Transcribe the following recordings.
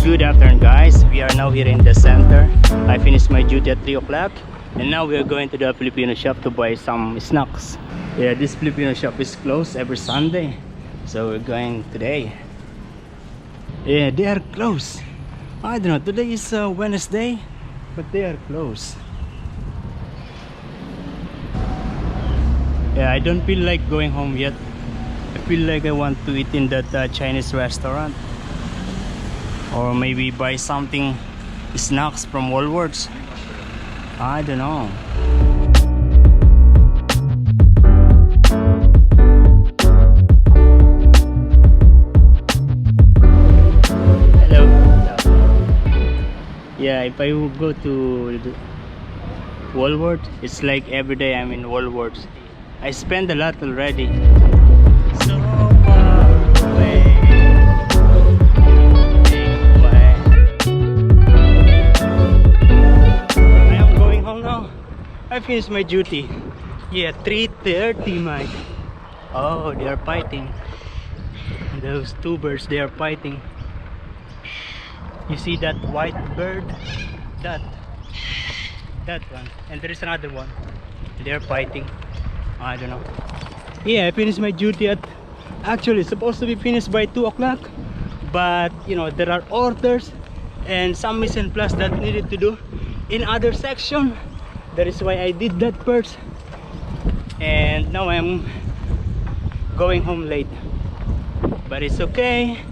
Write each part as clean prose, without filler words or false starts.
Good afternoon, guys. We are now here in the center. I finished my duty at 3 o'clock, and now we are going to the Filipino shop to buy some snacks. Yeah, this Filipino shop is closed every Sunday, so we're going today. Yeah, they are closed. I don't know, today is Wednesday, but they are closed. Yeah, I don't feel like going home yet. I feel like I want to eat in that Chinese restaurant, or maybe buy something, snacks from Woolworths. I don't know. Hello. Yeah, if I would go to Woolworths, it's like every day I'm in Woolworths. I spend a lot already. So far away. I am going home now. I finished my duty. Yeah, 3:30, Mike. Oh, they are fighting. Those two birds, they are fighting. You see that white bird? That one. And there is another one. They are fighting. I don't know. Yeah, I finished my duty at, actually it's supposed to be finished by 2 o'clock, but you know, there are orders and some mission plus that needed to do in other section. That is why I did that first, and now I'm going home late, but it's okay.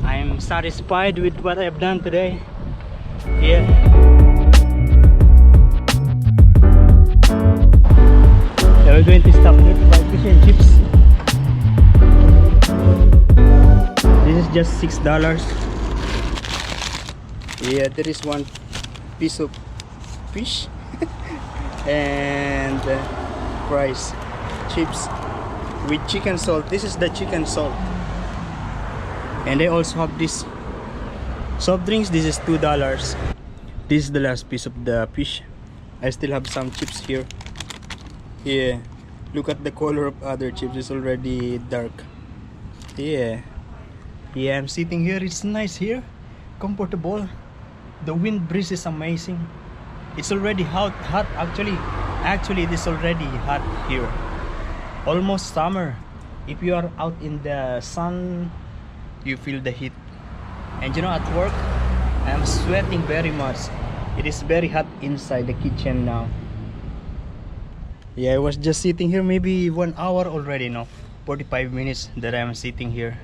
I'm satisfied with what I have done today. Yeah. We're going to stop here to buy fish and chips. This is just $6. Yeah, there is one piece of fish and fries, chips with chicken salt. This is the chicken salt. And they also have this soft drinks. This is $2. This is the last piece of the fish. I still have some chips here. Yeah, look at the color of other chips. It's already dark. Yeah, I'm sitting here. It's nice here, comfortable. The wind breeze is amazing. It's already hot actually it is already hot here, almost summer. If you are out in the sun, you feel the heat. And you know, at work I'm sweating very much. It is very hot inside the kitchen now. Yeah, I was just sitting here maybe 1 hour already, no, 45 minutes that I'm sitting here.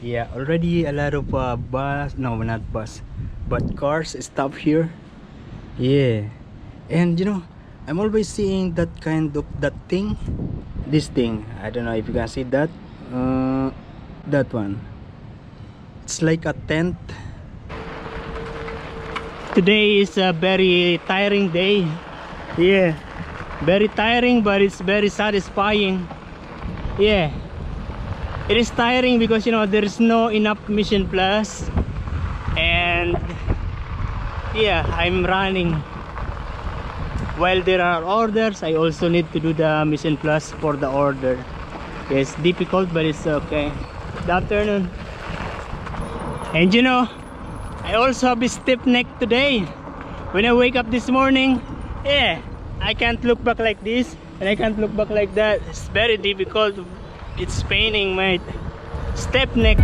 Yeah, already a lot of bus, no, not bus, but cars stop here. Yeah, and you know, I'm always seeing that kind of thing, this thing. I don't know if you can see that. That one. It's like a tent. Today is a very tiring day. Yeah. Very tiring, but it's very satisfying. Yeah, it is tiring because you know there is no enough mission plus, and yeah, I'm running while there are orders. I also need to do the mission plus for the order. It's difficult, but it's okay. Good afternoon. And you know, I also have a stiff neck today. When I wake up this morning, yeah, I can't look back like this, and I can't look back like that. It's very difficult. It's paining, mate. Stiff neck.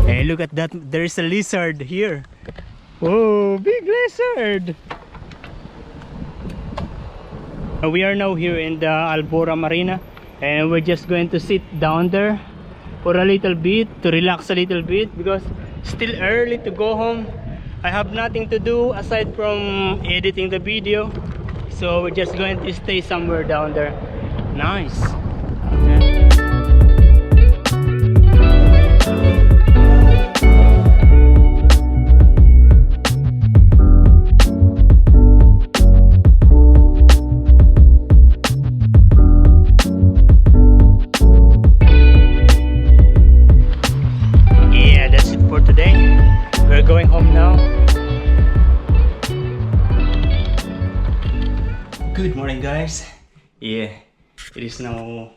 Hey, look at that. There is a lizard here. Whoa, big lizard. We are now here in the Albora Marina, and we're just going to sit down there for a little bit, to relax a little bit, because it's still early to go home. I have nothing to do aside from editing the video, so we're just going to stay somewhere down there. Nice. Yeah, that's it for today. We're going home now. Good morning, guys. Yeah, it is now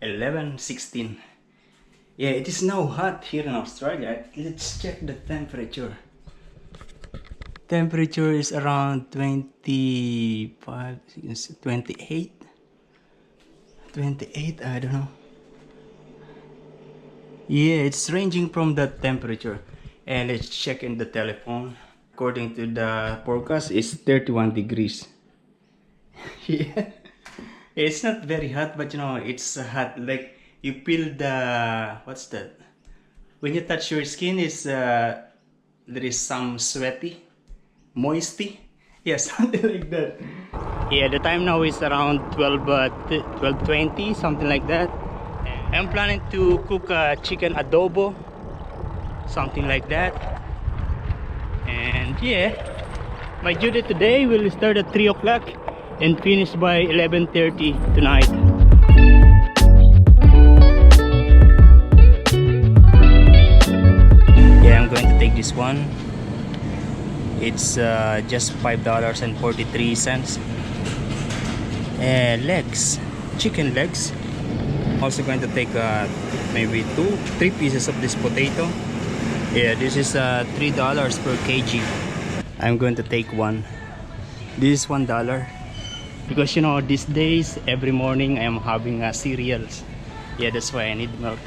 11:16. Yeah, it is now hot here in Australia. Let's check the temperature. Temperature is around 25, 28. 28, I don't know. Yeah, it's ranging from that temperature. And let's check in the telephone. According to the forecast, it's 31 degrees. Yeah. It's not very hot, but you know, it's hot. Like you feel the, what's that? When you touch your skin, there is some sweaty, moisty. Yeah, something like that. Yeah, the time now is around 12:20, something like that. I'm planning to cook a chicken adobo, something like that. And yeah, my duty today will start at 3 o'clock and finish by 11:30 tonight. Yeah, I'm going to take this one. It's just $5.43. Legs, chicken legs. Also going to take maybe 3 pieces of this potato. Yeah, this is $3 per kg. I'm going to take one. This is $1 because you know these days every morning I am having cereals. Yeah, that's why I need milk.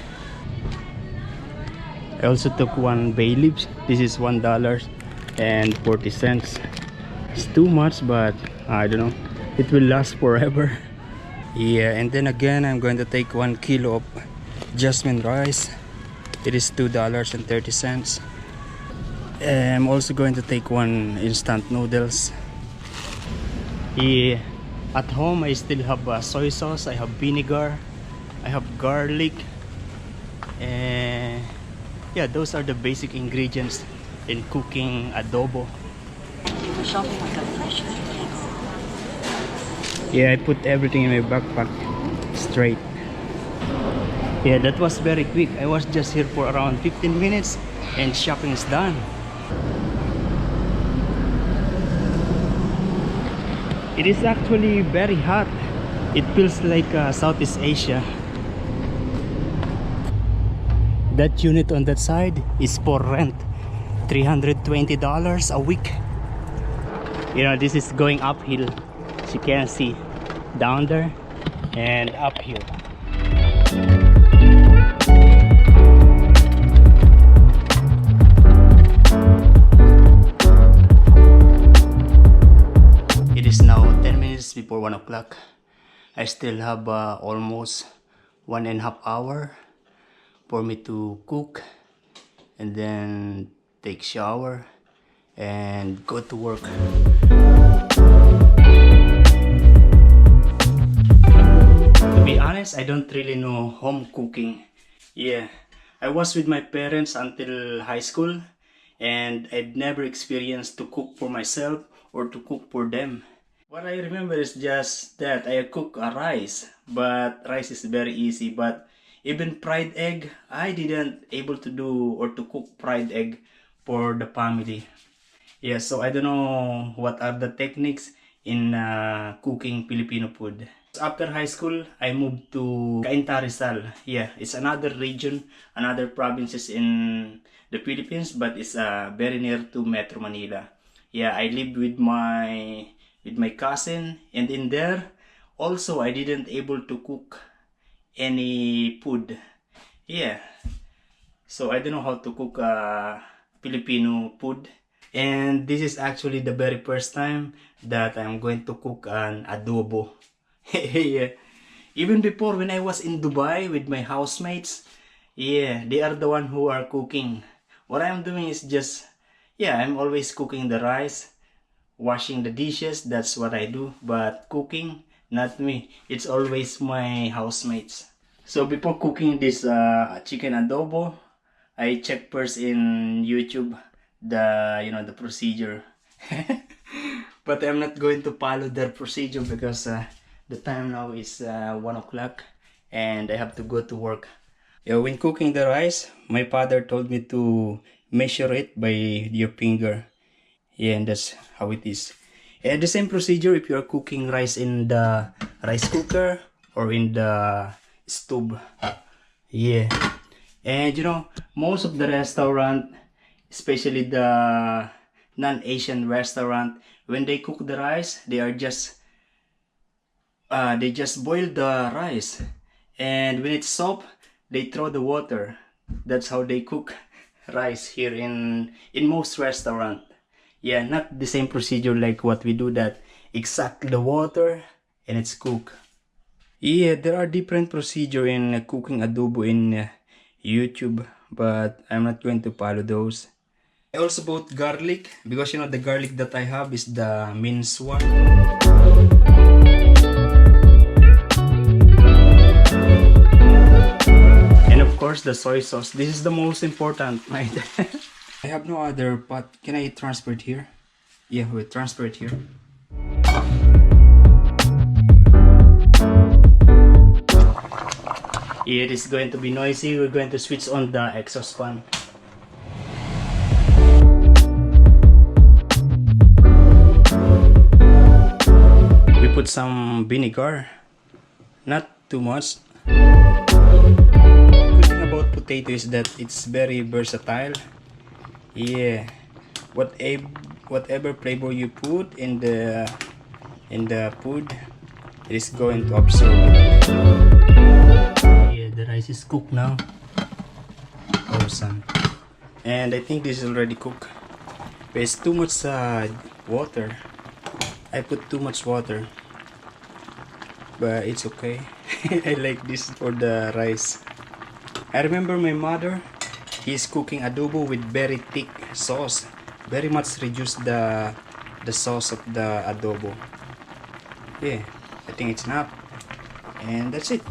I also took one bay leaves. This is $1.40. It's too much, but I don't know, it will last forever. Yeah, and then again I'm going to take 1 kilo of jasmine rice. It is $2.30. I'm also going to take 1 instant noodles. Yeah, at home I still have soy sauce, I have vinegar, I have garlic, and yeah, those are the basic ingredients in cooking adobo. Yeah, I put everything in my backpack straight. Yeah, that was very quick. I was just here for around 15 minutes and shopping is done. It is actually very hot. It feels like Southeast Asia. That unit on that side is for rent. $320 a week. You know, this is going uphill. As you can see, down there and uphill. It is now 10 minutes before 1 o'clock. I still have almost 1.5 hours for me to cook and then take shower and go to work. To be honest, I don't really know home cooking. Yeah, I was with my parents until high school and I'd never experienced to cook for myself or to cook for them. What I remember is just that I cook a rice, but rice is very easy. But even fried egg, I didn't able to do or to cook fried egg for the family. Yeah, so I don't know what are the techniques in cooking Filipino food. After high school, I moved to Cainta, Rizal. Yeah, it's another region, another provinces in the Philippines, but it's very near to Metro Manila. Yeah, I lived with my cousin, and in there also I didn't able to cook any food. Yeah, so I don't know how to cook Filipino food. And this is actually the very first time that I'm going to cook an adobo. Yeah. Even before, when I was in Dubai with my housemates, yeah, they are the one who are cooking. What I'm doing is just, yeah, I'm always cooking the rice, washing the dishes, that's what I do. But cooking, not me. It's always my housemates. So before cooking this chicken adobo, I check first in YouTube the procedure. But I'm not going to follow their procedure because the time now is 1 o'clock and I have to go to work. Yeah, when cooking the rice, my father told me to measure it by your finger. Yeah, and that's how it is. And the same procedure if you're cooking rice in the rice cooker or in the stove. Yeah, And you know, most of the restaurant, especially the non-Asian restaurant, when they cook the rice, they just boil the rice, and when it's soft, they throw the water. That's how they cook rice here in most restaurant. Yeah, not the same procedure like what we do, that exact the water and it's cooked. Yeah, there are different procedure in cooking adobo in YouTube, but I'm not going to follow those. I also bought garlic because you know the garlic that I have is the minced one. And of course the soy sauce. This is the most important, right? I have no other pot. Can I transfer it here? Yeah, we'll transfer it here. It is going to be noisy. We're going to switch on the exhaust fan. We put some vinegar, not too much. The good thing about potato is that it's very versatile. Yeah, whatever flavor you put in the food, it is going to absorb it. Yeah, the rice is cooked now. Awesome. And I think this is already cooked. But it's too much water. I put too much water. But it's okay. I like this for the rice. I remember my mother, he's cooking adobo with very thick sauce. Very much reduce the sauce of the adobo. Yeah, I think it's enough. And that's it.